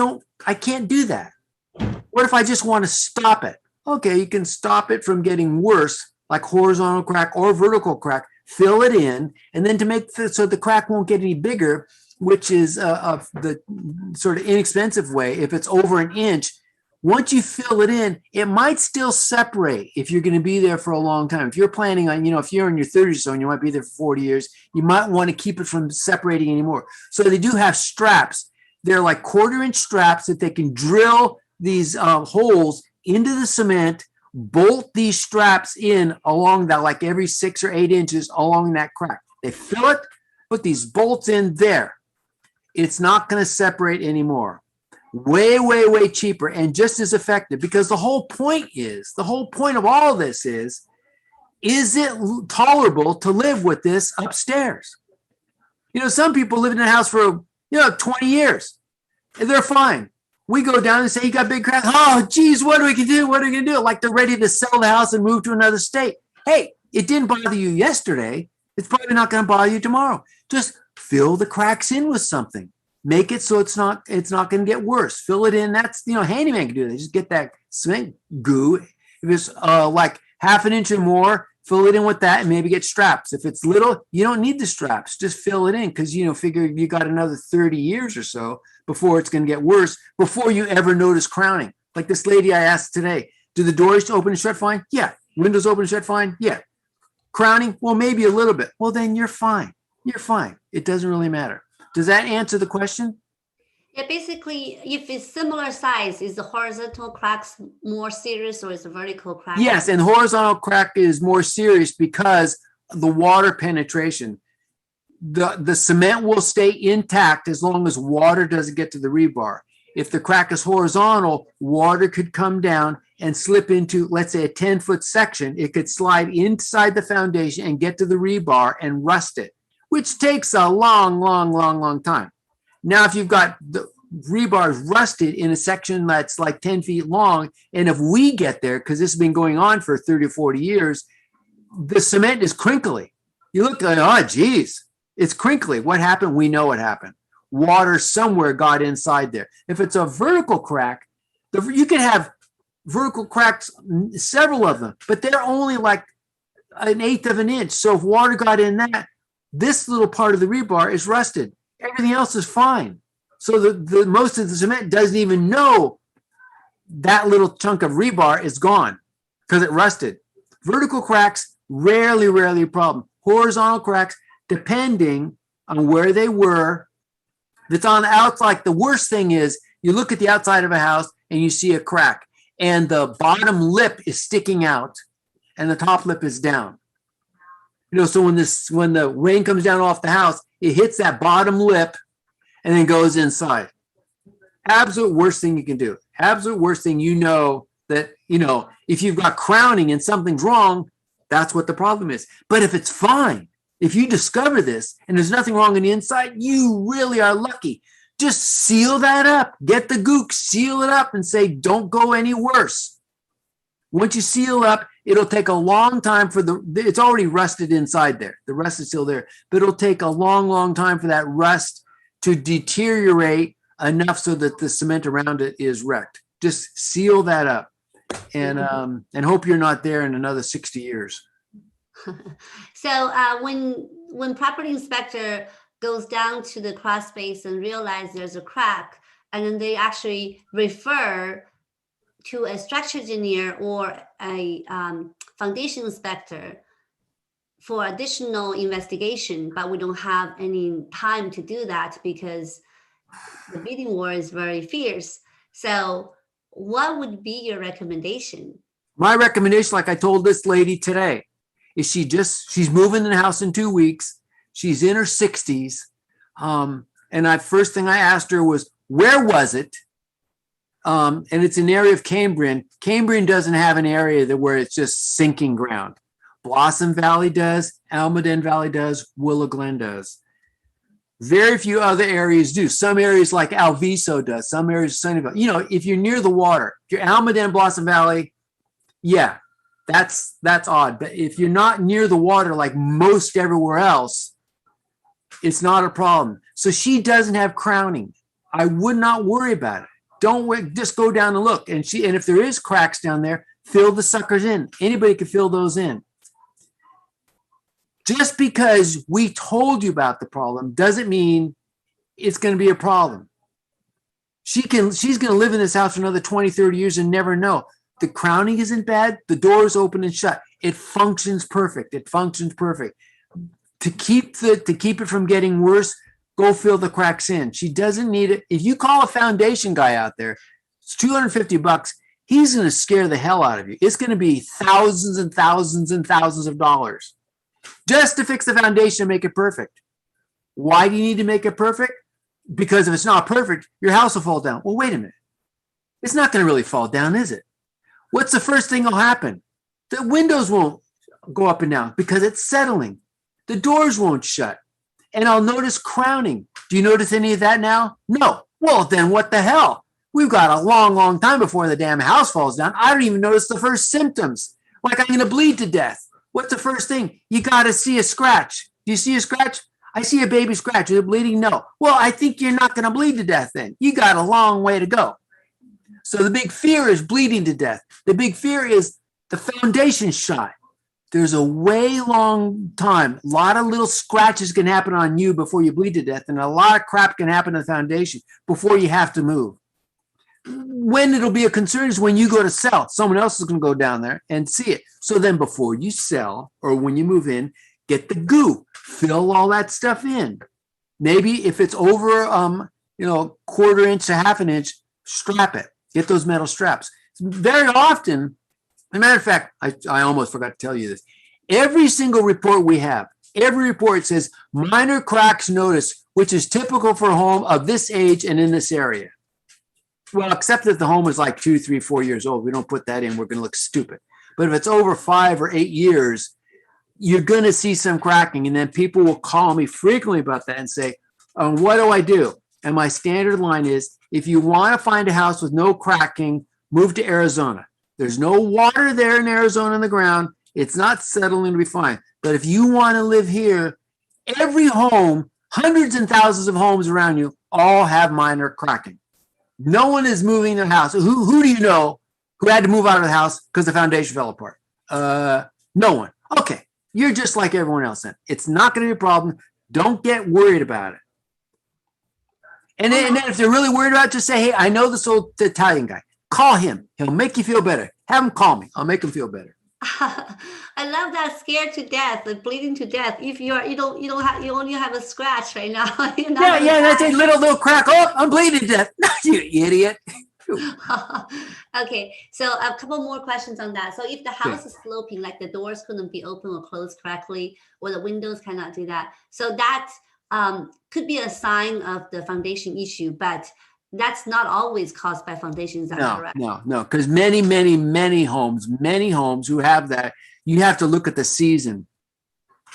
can't do that? What if I just want to stop it? Okay, you can stop it from getting worse, like horizontal crack or vertical crack. Fill it in, and then to make so the crack won't get any bigger, which is the sort of inexpensive way. If it's over an inch, once you fill it in, it might still separate if you're going to be there for a long time. If you're planning on, if you're in your 30s or so and you might be there for 40 years, you might want to keep it from separating anymore. So they do have straps. They're like 1/4 inch straps that they can drill these holes into the cement, bolt these straps in along that, like every 6 or 8 inches along that crack. They fill it, put these bolts in there. It's not going to separate anymore. Way, way, way cheaper and just as effective, because the whole point of all this is it tolerable to live with this upstairs? Some people live in a house for, 20 years. And they're fine. We go down and say, you got big cracks. Oh, geez, what are we going to do? What are we going to do? Like they're ready to sell the house and move to another state. Hey, it didn't bother you yesterday. It's probably not going to bother you tomorrow. Just fill the cracks in with something. Make it so it's not going to get worse. Fill it in. That's, handyman can do that. Just get that cement goo. If it's like half an inch or more, fill it in with that and maybe get straps. If it's little, you don't need the straps. Just fill it in because, figure you got another 30 years or so before it's going to get worse, before you ever notice crowning. Like this lady I asked today, do the doors open and shut fine? Yeah. Windows open and shut fine? Yeah. Crowning? Well, maybe a little bit. Well, then you're fine. You're fine. It doesn't really matter. Does that answer the question? Yeah, basically, if it's similar size, is the horizontal cracks more serious or is the vertical crack? Yes, and horizontal crack is more serious because the water penetration. The cement will stay intact as long as water doesn't get to the rebar. If the crack is horizontal, water could come down and slip into, let's say, a 10-foot section. It could slide inside the foundation and get to the rebar and rust it, which takes a long, long, long, long time. Now, if you've got the rebars rusted in a section that's like 10 feet long, and if we get there, because this has been going on for 30 or 40 years, the cement is crinkly. You look like, oh, geez, it's crinkly. What happened? We know what happened. Water somewhere got inside there. If it's a vertical crack, you can have vertical cracks, several of them, but they're only like 1/8 of an inch. So if water got in that, this little part of the rebar is rusted. Everything else is fine. So the most of the cement doesn't even know that little chunk of rebar is gone because it rusted. Vertical cracks, rarely a problem. Horizontal cracks, depending on where they were, that's on the outside. Like the worst thing is you look at the outside of a house and you see a crack and the bottom lip is sticking out and the top lip is down. So when the rain comes down off the house, it hits that bottom lip and then goes inside. Absolute worst thing you can do. Absolute worst thing, that, if you've got crowning and something's wrong, that's what the problem is. But if it's fine, if you discover this and there's nothing wrong on the inside, you really are lucky. Just seal that up. Get the gook, seal it up and say, don't go any worse. Once you seal up, it'll take a long time it's already rusted inside there. The rust is still there, but it'll take a long, long time for that rust to deteriorate enough so that the cement around it is wrecked. Just seal that up and hope you're not there in another 60 years. So when property inspector goes down to the crawl space and realize there's a crack, and then they actually refer to a structure engineer or a foundation inspector for additional investigation, but we don't have any time to do that because the bidding war is very fierce. So what would be your recommendation? My recommendation, like I told this lady today, is she's moving in the house in 2 weeks. She's in her 60s. And first thing I asked her was, where was it? And it's an area of Cambrian. Cambrian doesn't have an area where it's just sinking ground. Blossom Valley does, Almaden Valley does, Willow Glen does. Very few other areas do. Some areas like Alviso does, some areas Sunnyvale. If you're near the water, if you're Almaden, Blossom Valley, yeah, that's odd. But if you're not near the water like most everywhere else, it's not a problem. So she doesn't have crowning. I would not worry about it. Don't wait, just go down and look. And if there is cracks down there, fill the suckers in. Anybody can fill those in. Just because we told you about the problem doesn't mean it's going to be a problem. She's going to live in this house for another 20, 30 years and never know. The crowning isn't bad. The door is open and shut. It functions perfect. To keep it from getting worse, go fill the cracks in. She doesn't need it. If you call a foundation guy out there, it's $250. He's going to scare the hell out of you. It's going to be thousands and thousands and thousands of dollars. just to fix the foundation and make it perfect. Why do you need to make it perfect? Because if it's not perfect, your house will fall down. Well, wait a minute. It's not going to really fall down, is it? What's the first thing that'll happen? The windows won't go up and down because it's settling. The doors won't shut. And I'll notice crowning. Do you notice any of that now? No. Well, then what the hell? We've got a long, long time before the damn house falls down. I don't even notice the first symptoms. Like I'm going to bleed to death. What's the first thing? You got to see a scratch. Do you see a scratch? I see a baby scratch. Is it bleeding? No. Well, I think you're not going to bleed to death then. You got a long way to go. So the big fear is bleeding to death. The big fear is the foundation shot. There's a way long time. A lot of little scratches can happen on you before you bleed to death, and a lot of crap can happen to the foundation before you have to move. When it'll be a concern is when you go to sell. Someone else is going to go down there and see it. So then before you sell or when you move in, get the goo. Fill all that stuff in. Maybe if it's over, quarter inch to half an inch, strap it. Get those metal straps. Very often, as a matter of fact, I almost forgot to tell you this. Every single report we have, every report says minor cracks noticed, which is typical for a home of this age and in this area. Well, except that the home is like 2, 3, 4 years old. We don't put that in. We're going to look stupid. But if it's over 5 or 8 years, you're going to see some cracking. And then people will call me frequently about that and say, what do I do? And my standard line is, if you want to find a house with no cracking, move to Arizona. There's no water there in Arizona on the ground. It's not settling to be fine. But if you want to live here, every home, hundreds and thousands of homes around you, all have minor cracking. No one is moving their house. Who do you know who had to move out of the house because the foundation fell apart? No one. Okay. You're just like everyone else then. It's not going to be a problem. Don't get worried about it. And then if they're really worried about it, just say, hey, I know this old Italian guy. Call him. He'll make you feel better. Have him call me. I'll make him feel better. I love that. Scared to death, like bleeding to death. If you only have a scratch right now. That's a little crack. Oh, I'm bleeding to death. You idiot. Okay, so a couple more questions on that. So if the house is sloping, like the doors couldn't be open or closed correctly, or the windows cannot do that, so that could be a sign of the foundation issue, but that's not always caused by foundation. Is that correct? No, because many homes who have that, you have to look at the season.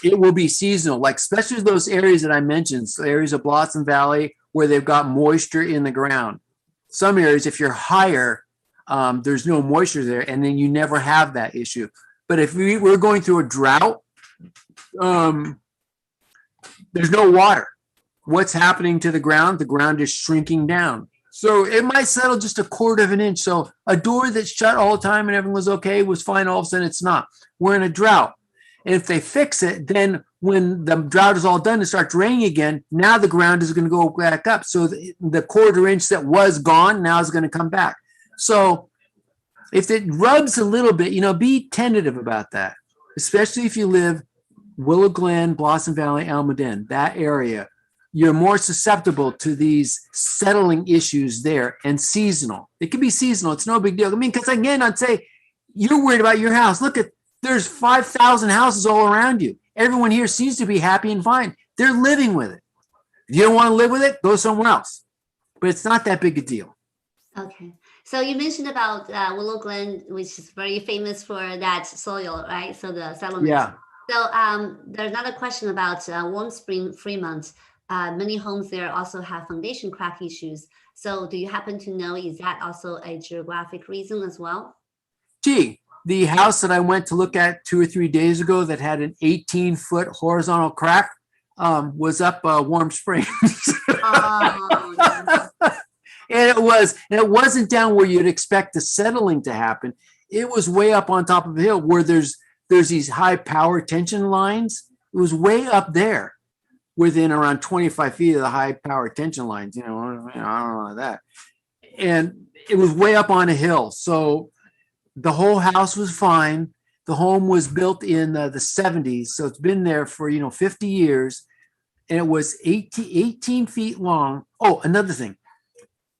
It will be seasonal, like especially those areas that I mentioned, so areas of Blossom Valley where they've got moisture in the ground. Some areas, if you're higher, there's no moisture there, and then you never have that issue. But if we're going through a drought, there's no water. What's happening to the ground? The ground is shrinking down. So it might settle just a quarter of an inch. So a door that's shut all the time and everything was okay, was fine, all of a sudden it's not. We're in a drought. And if they fix it, then when the drought is all done, it starts raining again. Now the ground is going to go back up. So the quarter inch that was gone now is going to come back. So if it rubs a little bit, be tentative about that, especially if you live Willow Glen, Blossom Valley, Almaden, that area. You're more susceptible to these settling issues there, and seasonal. It can be seasonal. It's no big deal. I mean, because again, I'd say you're worried about your house. Look there's 5,000 houses all around you. Everyone here seems to be happy and fine. They're living with it. If you don't want to live with it, go somewhere else. But it's not that big a deal. Okay. So you mentioned about Willow Glen, which is very famous for that soil, right? So the settlement. Yeah. So there's another question about Warm Spring, Fremont. Many homes there also have foundation crack issues. So do you happen to know, is that also a geographic reason as well? The house that I went to look at 2 or 3 days ago that had an 18-foot horizontal crack was up Warm Springs. And it wasn't down where you'd expect the settling to happen. It was way up on top of a hill where there's these high power tension lines. It was way up there, within around 25 feet of the high power tension lines. I don't know that. And it was way up on a hill. So the whole house was fine. The home was built in the 70s. So it's been there for, 50 years. And it was 18 feet long. Oh, another thing.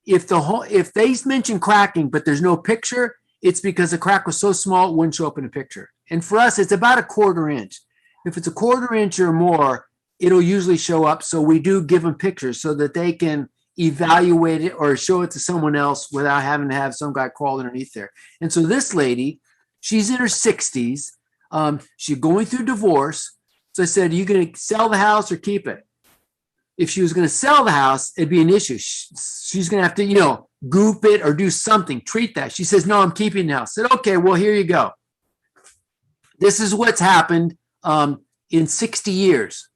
If they mention cracking, but there's no picture, it's because the crack was so small, it wouldn't show up in a picture. And for us, it's about a quarter inch. If it's a 1/4 inch or more, it'll usually show up. So we do give them pictures so that they can evaluate it or show it to someone else without having to have some guy crawl underneath there. And so this lady, she's in her 60s. She's going through divorce. So I said, are you going to sell the house or keep it? If she was going to sell the house, it'd be an issue. She's going to have to, goop it or do something, treat that. She says, no, I'm keeping the house. I said, okay, well, here you go. This is what's happened in 60 years.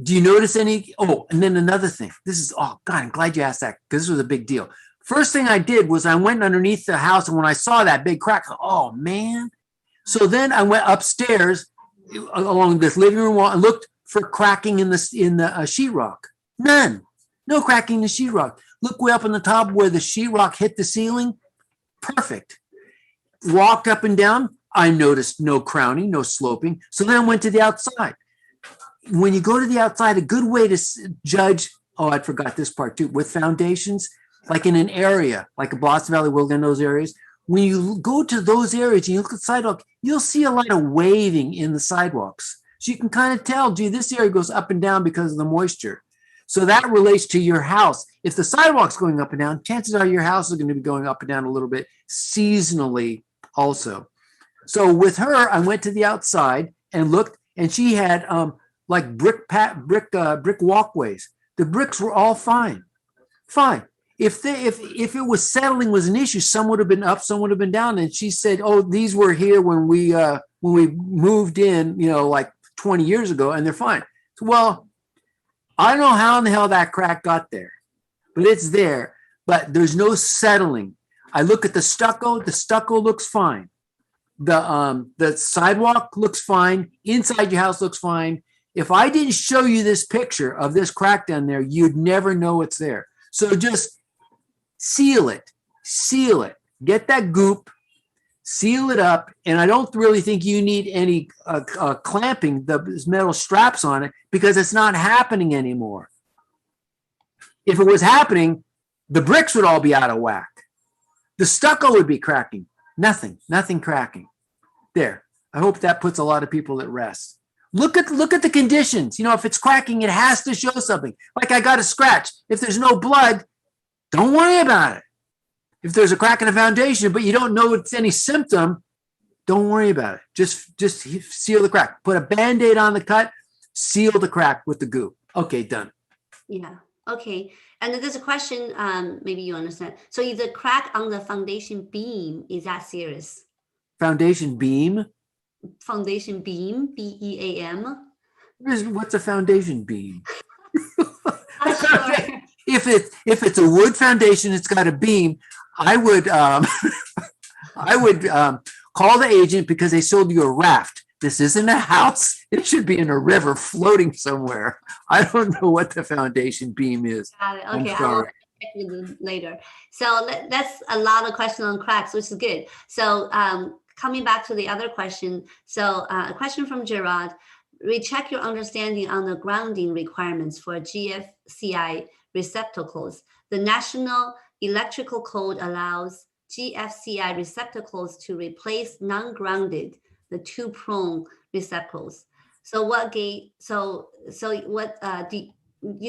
Do you notice any? Oh, and then another thing. God, I'm glad you asked that because this was a big deal. First thing I did was I went underneath the house, and when I saw that big crack, oh, man. So then I went upstairs along this living room wall and looked for cracking in the sheetrock. None. No cracking in the sheetrock. Look way up on the top where the sheetrock hit the ceiling. Perfect. Walked up and down. I noticed no crowning, no sloping. So then I went to the outside. When you go to the outside, a good way to judge, I forgot this part too, with foundations, like in an area, like a Boston Valley, Wilton, in those areas, when you go to those areas and you look at the sidewalk, you'll see a lot of waving in the sidewalks. So you can kind of tell, this area goes up and down because of the moisture. So that relates to your house. If the sidewalk's going up and down, chances are your house is going to be going up and down a little bit seasonally also. So with her, I went to the outside and looked, and she had like brick walkways. The bricks were all fine. If it was settling was an issue, some would have been up, some would have been down. And she said, "Oh, these were here when we moved in, like 20 years ago, and they're fine." So, well, I don't know how in the hell that crack got there, but it's there. But there's no settling. I look at the stucco. The stucco looks fine. The sidewalk looks fine. Inside your house looks fine. If I didn't show you this picture of this crack down there, you'd never know it's there. So just seal it, get that goop, seal it up. And I don't really think you need any clamping the metal straps on it because it's not happening anymore. If it was happening, the bricks would all be out of whack. The stucco would be cracking. Nothing cracking. There. I hope that puts a lot of people at rest. Look at the conditions. If it's cracking, it has to show something. Like I got a scratch. If there's no blood, don't worry about it. If there's a crack in the foundation, but you don't know it's any symptom, don't worry about it. Just seal the crack. Put a Band-Aid on the cut, seal the crack with the goop. Okay, done. Yeah. Okay. And then there's a question, maybe you understand. So is the crack on the foundation beam, is that serious? Foundation beam? Foundation beam, BEAM. What's a foundation beam? I'm sure. If it's a wood foundation, it's got a beam. I would call the agent because they sold you a raft. This isn't a house. It should be in a river floating somewhere. I don't know what the foundation beam is. Got it. Okay, I will check with you later. So that's a lot of questions on cracks, which is good. So coming back to the other question. So a question from Gerard. Recheck your understanding on the grounding requirements for GFCI receptacles. The National Electrical Code allows GFCI receptacles to replace non-grounded, the 2-prong receptacles. So what you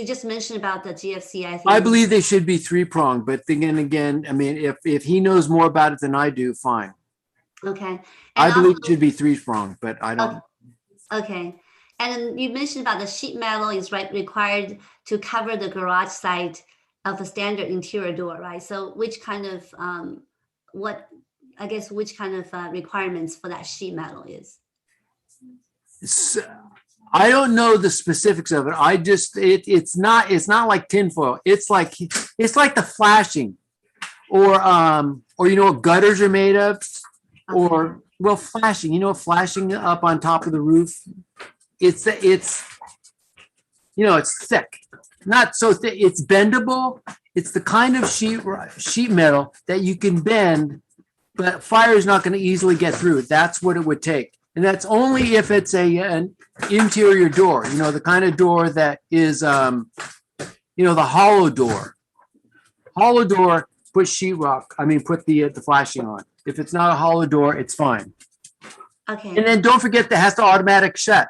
just mentioned about the GFCI thing. I believe they should be 3-pronged, but again, I mean, if he knows more about it than I do, fine. Okay. I believe it should be 3-pronged, but I don't. Okay. And then you mentioned about the sheet metal is required to cover the garage side of a standard interior door, right? So which kind of requirements for that sheet metal is? I don't know the specifics of it. I just it's not like tinfoil. It's like the flashing, or what gutters are made of, or flashing. Flashing up on top of the roof. It's thick, not so thick. It's bendable. It's the kind of sheet metal that you can bend, but fire is not going to easily get through. That's what it would take. And that's only if it's an interior door, the kind of door that is, the hollow door. Hollow door, put the flashing on. If it's not a hollow door, it's fine. Okay. And then don't forget that has to automatic shut.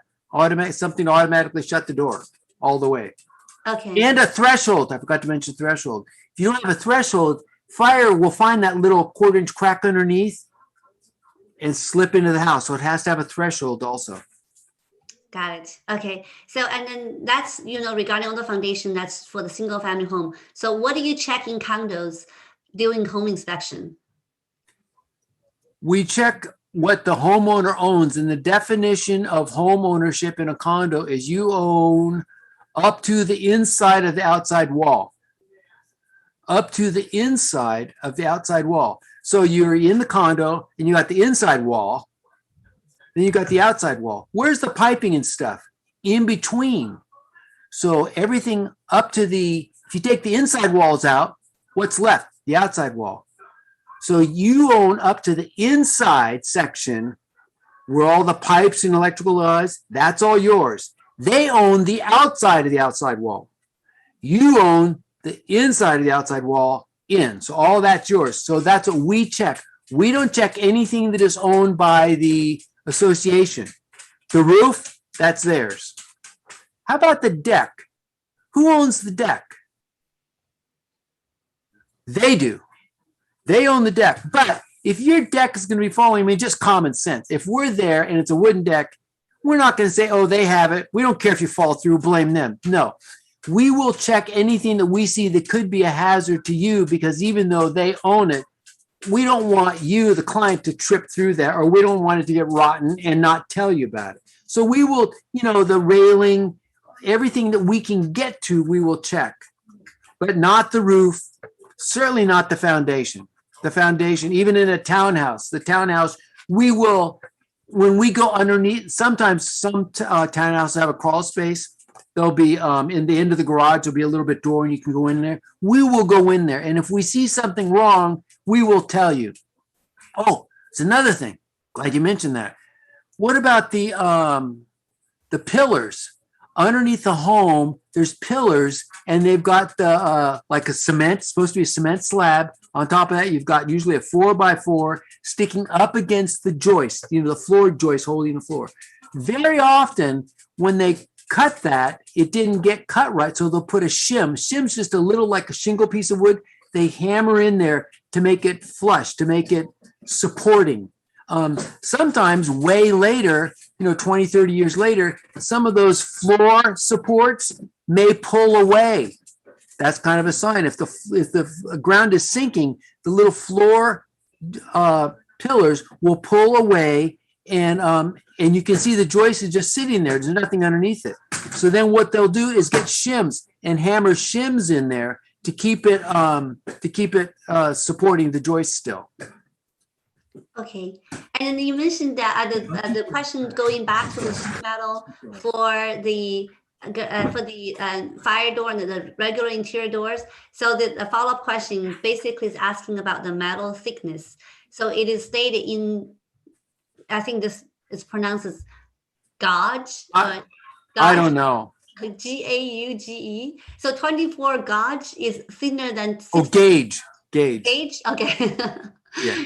Something to automatically shut the door all the way. Okay. And a threshold. I forgot to mention threshold. If you don't have a threshold, fire will find that little 1/4-inch crack underneath and slip into the house. So it has to have a threshold also. Got it. Okay. So, and then that's, regarding on the foundation, that's for the single family home. So what do you check in condos during home inspection? We check what the homeowner owns, and the definition of home ownership in a condo is you own up to the inside of the outside wall. Up to the inside of the outside wall. So you're in the condo and you got the inside wall, then you got the outside wall. Where's the piping and stuff? In between. So everything up to if you take the inside walls out, what's left? The outside wall. So you own up to the inside section where all the pipes and electrical lies, that's all yours. They own the outside of the outside wall. You own the inside of the outside wall in. So all that's yours. So that's what we check. We don't check anything that is owned by the association. The roof, that's theirs. How about the deck? Who owns the deck? They do. They own the deck. But if your deck is going to be falling, just common sense. If we're there and it's a wooden deck, we're not going to say, oh, they have it. We don't care if you fall through, blame them. No. We will check anything that we see that could be a hazard to you, because even though they own it, we don't want you, the client, to trip through that, or we don't want it to get rotten and not tell you about it. So we will, the railing, everything that we can get to, we will check, but not the roof, certainly not the foundation. The foundation, even in a townhouse, we will, when we go underneath, sometimes some townhouses have a crawl space. There'll be in the end of the garage, there'll be a little bit door and you can go in there. We will go in there. And if we see something wrong, we will tell you. Oh, it's another thing. Glad you mentioned that. What about the pillars? Underneath the home, there's pillars and they've got the like a cement, supposed to be a cement slab. On top of that, you've got usually a 4x4 sticking up against the joist, the floor joist holding the floor. Very often when they cut that, it didn't get cut right, so they'll put a shim. Shim's just a little like a shingle piece of wood. They hammer in there to make it flush, to make it supporting. Sometimes way later, 20, 30 years later, some of those floor supports may pull away. That's kind of a sign. If the ground is sinking, the little floor pillars will pull away, and you can see the joist is just sitting there. There's nothing underneath it. So then what they'll do is get shims and hammer shims in there to keep it supporting the joist still. Okay, and then you mentioned that the question going back to the sheet metal for the fire door and the regular interior doors. So the follow-up question basically is asking about the metal thickness. So it is stated in, I think this is pronounced as gauge. I don't know. Gauge. So 24 gauge is thinner than 60. Oh, gauge. Gauge. Okay. Yeah.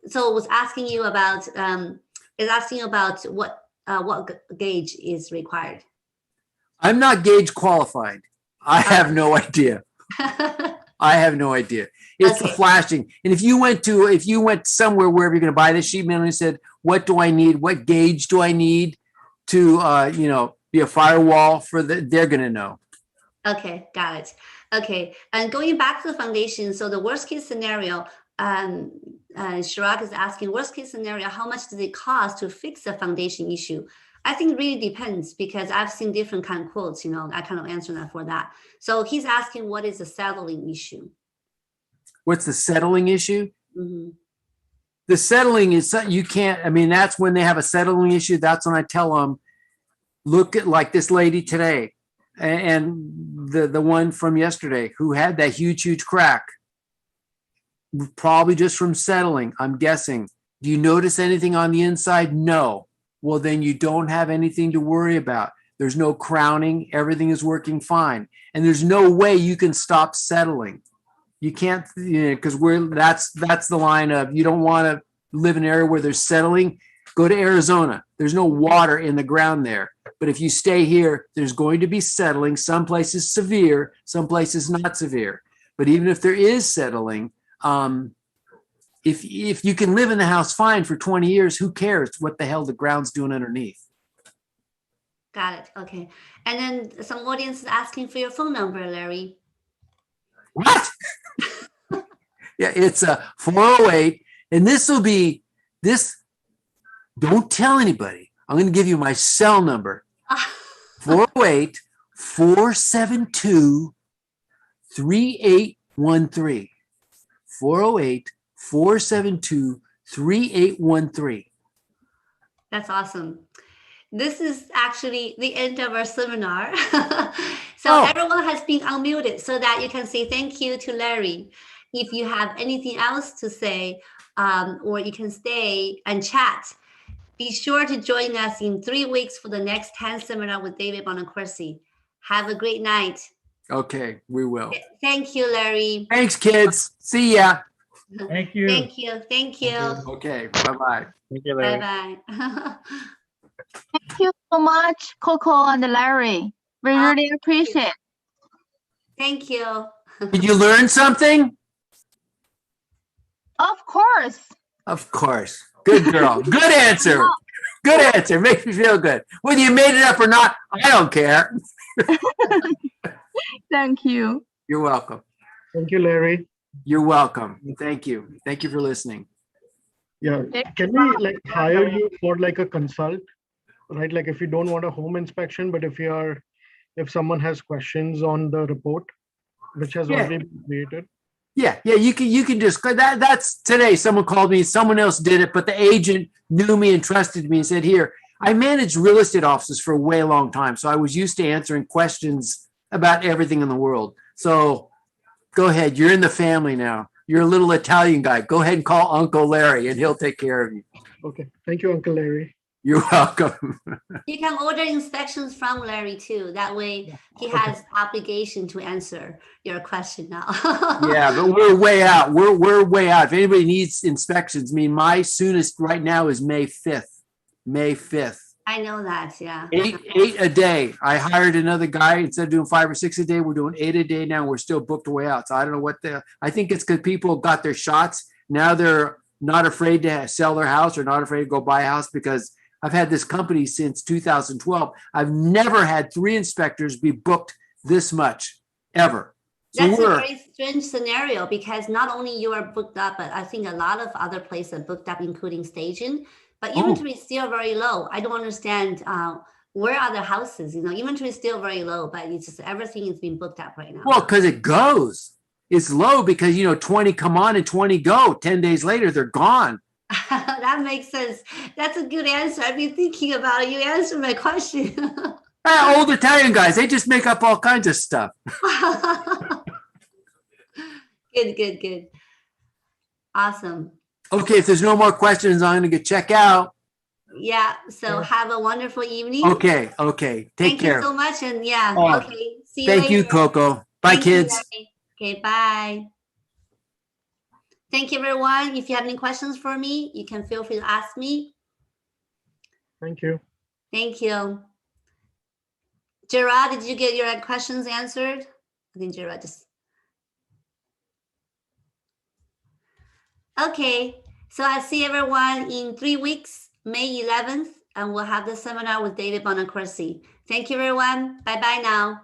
So it was asking you about what gauge is required. I'm not gauge qualified. I have no idea. I have no idea. It's the flashing. And if you went somewhere wherever you're going to buy this sheet metal and you said, what do I need? What gauge do I need to, be a firewall for they're going to know. Okay. Got it. Okay. And going back to the foundation. So the worst case scenario, Chirag is asking, worst case scenario, how much does it cost to fix the foundation issue? I think it really depends, because I've seen different kind of quotes, I kind of answer that for that. So he's asking, what is the settling issue? What's the settling issue? Mm-hmm. The settling is, you can't, that's when they have a settling issue. That's when I tell them, look at like this lady today and the one from yesterday who had that huge crack, probably just from settling, I'm guessing. Do you notice anything on the inside? No. Well, then you don't have anything to worry about. There's no crowning. Everything is working fine. And there's no way you can stop settling. You can't, because that's the line of, you don't want to live in an area where there's settling. Go to Arizona. There's no water in the ground there. But if you stay here, there's going to be settling. Some places severe, some places not severe. But even if there is settling, if you can live in the house fine for 20 years, who cares what the hell the ground's doing underneath? Got it. Okay. And then some audience is asking for your phone number, Larry. What? Yeah, it's a 408. And this will be this. Don't tell anybody. I'm going to give you my cell number. 408 472 3813. 408 472 3813. That's awesome. This is actually the end of our seminar. So everyone has been unmuted so that you can say thank you to Larry. If you have anything else to say, or you can stay and chat, be sure to join us in 3 weeks for the next 10 seminar with David Bonacorsi. Have a great night. Okay, we will. Thank you, Larry. Thanks, kids. See ya. Thank you. Thank you. Thank you. Okay, bye-bye. Thank you, Larry. Bye-bye. Thank you so much, Coco and Larry. We really appreciate. Thank you. Did you learn something? Of course. Of course. Good girl. Good answer. Good answer. Makes me feel good. Whether you made it up or not, I don't care. Thank you. You're welcome. Thank you, Larry. You're welcome. Thank you. Thank you for listening. Yeah. Can we like hire you for like a consult, right? Like if you don't want a home inspection, but if someone has questions on the report, which has already been created. Yeah, you can just that's today. Someone called me, someone else did it, but the agent knew me and trusted me and said, here, I managed real estate offices for a way long time. So I was used to answering questions about everything in the world. So go ahead, you're in the family now. You're a little Italian guy. Go ahead and call Uncle Larry and he'll take care of you. Okay. Thank you, Uncle Larry. You're welcome. You can order inspections from Larry too. That way he has obligation to answer your question now. Yeah, but we're way out. We're way out. If anybody needs inspections, I mean, my soonest right now is May 5th. May 5th. I know that, yeah. Eight a day. I hired another guy. Instead of doing 5 or 6 a day, we're doing 8 a day now. We're still booked way out. So I don't know what I think it's because people got their shots. Now they're not afraid to sell their house or not afraid to go buy a house, because I've had this company since 2012. I've never had 3 inspectors be booked this much ever. So That's a very strange scenario, because not only you are booked up, but I think a lot of other places are booked up, including staging. But inventory is still very low. I don't understand where are the houses. Inventory is still very low, but it's just everything is being booked up right now. Well, because it goes. It's low because 20 come on and 20 go. 10 days later, they're gone. That makes sense. That's a good answer. I've been thinking about it. You answered my question. Old Italian guys, they just make up all kinds of stuff. Good. Awesome. Okay, if there's no more questions, I'm going to check out. Yeah, so have a wonderful evening. Okay. Take care. Thank you so much. And okay. See you Thank later. you, Coco. Bye, Thank you, kids. Larry. Okay, bye. Thank you, everyone. If you have any questions for me, you can feel free to ask me. Thank you. Thank you. Gerard, did you get your questions answered? I think Gerard just... Okay, so I'll see everyone in 3 weeks, May 11th, and we'll have the seminar with David Bonacorsi. Thank you, everyone. Bye-bye now.